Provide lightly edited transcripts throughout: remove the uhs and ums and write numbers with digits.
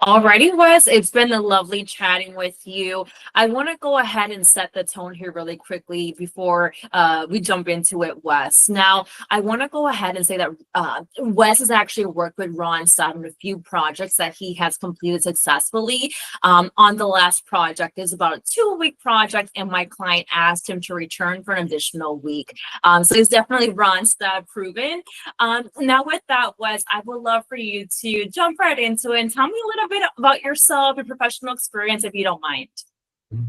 Alrighty, Wes, it's been a lovely chatting with you. I want to go ahead and set the tone here really quickly before we jump into it, Wes. Now, I want to go ahead and say that Wes has actually worked with Ron Stott on a few projects that he has completed successfully. On the last project is about a 2-week project, and my client asked him to return for an additional week. So he's definitely Ron Stott proven. Now, with that, Wes, I would love for you to jump right into it and tell me a little bit about yourself and professional experience, if you don't mind.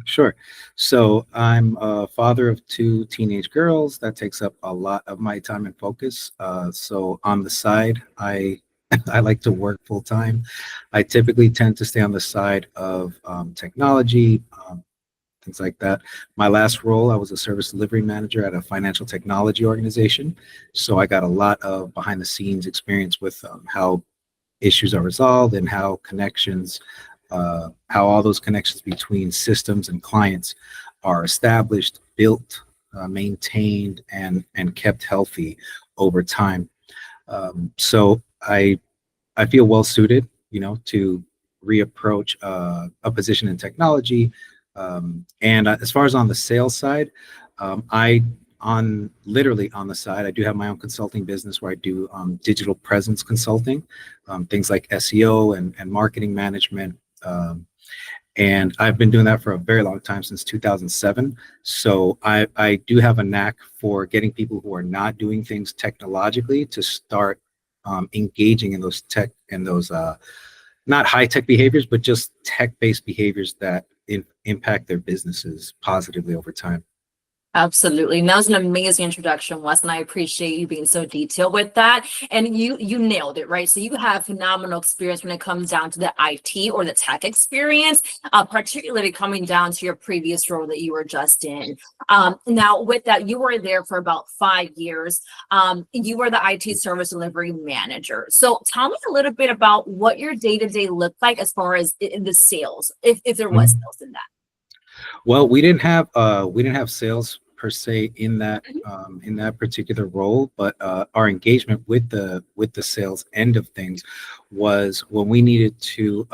Sure. So I'm a father of two teenage girls. That takes up a lot of my time and focus. So on the side, I I like to work full time. I typically tend to stay on the side of technology, things like that. My last role, I was a service delivery manager at a financial technology organization. So I got a lot of behind the scenes experience with how issues are resolved and how all those connections between systems and clients are established, built, maintained, and kept healthy over time. So I feel well suited, to reapproach a position in technology. And as far as on the sales side, I on literally on the side, I do have my own consulting business where I do digital presence consulting, things like SEO and marketing management. And I've been doing that for a very long time, since 2007. So I do have a knack for getting people who are not doing things technologically to start engaging in those not high tech behaviors, but just tech based behaviors that impact their businesses positively over time. Absolutely. And that was an amazing introduction, Wes, and I appreciate you being so detailed with that. And you nailed it, right? So you have phenomenal experience when it comes down to the IT or the tech experience, particularly coming down to your previous role that you were just in. Now, with that, you were there for about 5 years. You were the IT service delivery manager. So tell me a little bit about what your day-to-day looked like as far as the sales, if there was Mhm. sales in that. Well, we didn't have sales per se in that particular role, but our engagement with the sales end of things was when we needed to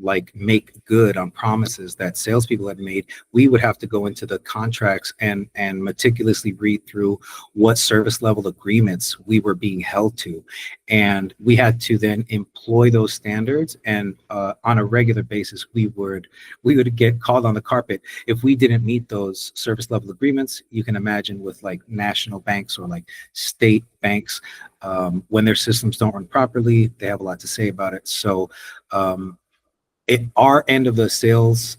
like make good on promises that salespeople had made. We would have to go into the contracts and meticulously read through what service level agreements we were being held to, and we had to then employ those standards. And on a regular basis, we would get called on the carpet if we didn't meet those service level agreements. You can imagine with like national banks or like state banks, when their systems don't run properly, they have a lot to say about it. So our end of the sales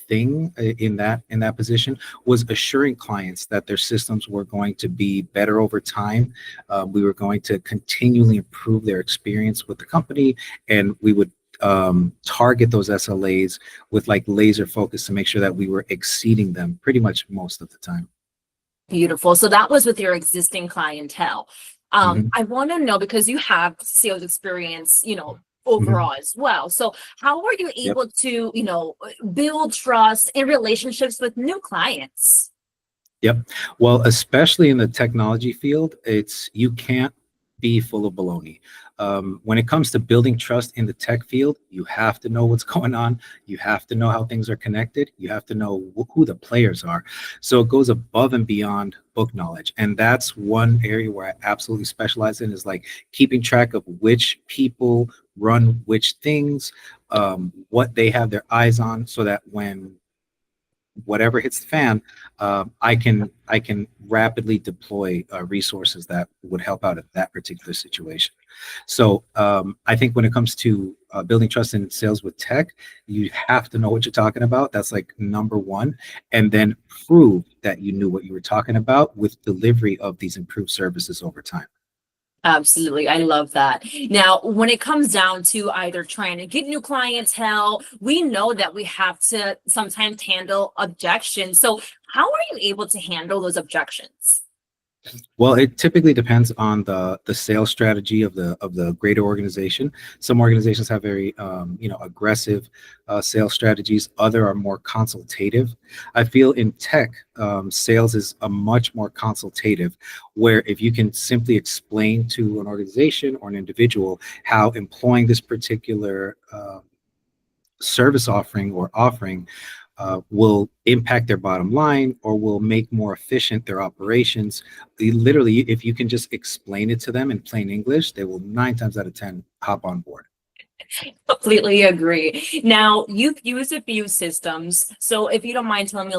thing in that position was assuring clients that their systems were going to be better over time. We were going to continually improve their experience with the company, and we would target those SLAs with like laser focus to make sure that we were exceeding them pretty much most of the time. Beautiful. So that was with your existing clientele. Mhm. I want to know because you have sales experience, Mhm. overall as well. So how were you Yep. able to, build trust and relationships with new clients? Yep. Well, especially in the technology field, you can't be full of baloney. When it comes to building trust in the tech field, you have to know what's going on. You have to know how things are connected. You have to know who the players are. So it goes above and beyond book knowledge. And that's one area where I absolutely specialize in, is like keeping track of which people run which things, what they have their eyes on, so that when whatever hits the fan, I can rapidly deploy resources that would help out at that particular situation. So I think when it comes to building trust in sales with tech, you have to know what you're talking about. That's like number one, and then prove that you knew what you were talking about with delivery of these improved services over time. Absolutely. I love that. Now, when it comes down to either trying to get new clientele, we know that we have to sometimes handle objections. So, how are you able to handle those objections? Well, it typically depends on the sales strategy of the greater organization. Some organizations have very aggressive sales strategies. Other are more consultative. I feel in tech, sales is a much more consultative, where if you can simply explain to an organization or an individual how employing this particular service offering will impact their bottom line or will make more efficient their operations. Literally, if you can just explain it to them in plain English, they will 9 times out of 10 hop on board. Completely agree. Now, you've used a few systems, so if you don't mind telling me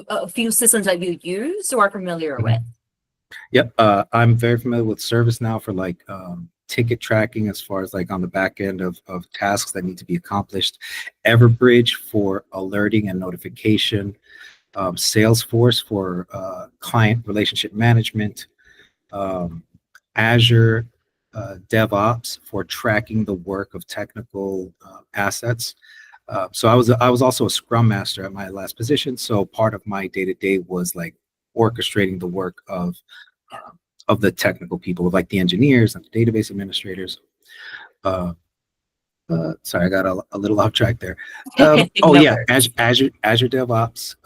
a few systems that you use or are familiar with. Yep, I'm very familiar with ServiceNow for like ticket tracking, as far as like on the back end of tasks that need to be accomplished. Everbridge for alerting and notification. Salesforce for client relationship management. Azure DevOps for tracking the work of technical assets. So I was also a Scrum Master at my last position. So part of my day to day was like orchestrating the work of the technical people, of like the engineers and the database administrators. Sorry, I got a little off track there. Oh No yeah, worries. Azure DevOps,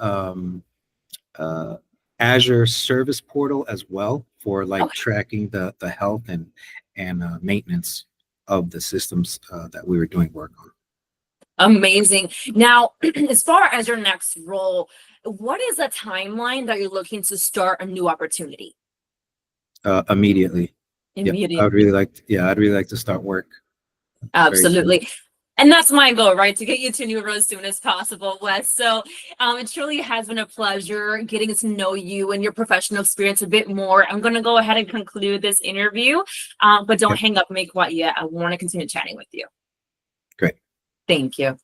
Azure Service Portal as well for like Okay, tracking the health and maintenance of the systems that we were doing work on. amazing. Now, as far as your next role, what is the timeline that you're looking to start a new opportunity Immediately. Yep, immediately? I'd really like to start work very soon. Absolutely. And that's my goal, right? To get you to New York as soon as possible, Wes. So it truly has been a pleasure getting to know you and your professional experience a bit more. I'm going to go ahead and conclude this interview, but don't Okay, hang up and make quite yet. I want to continue chatting with you. great. Thank you.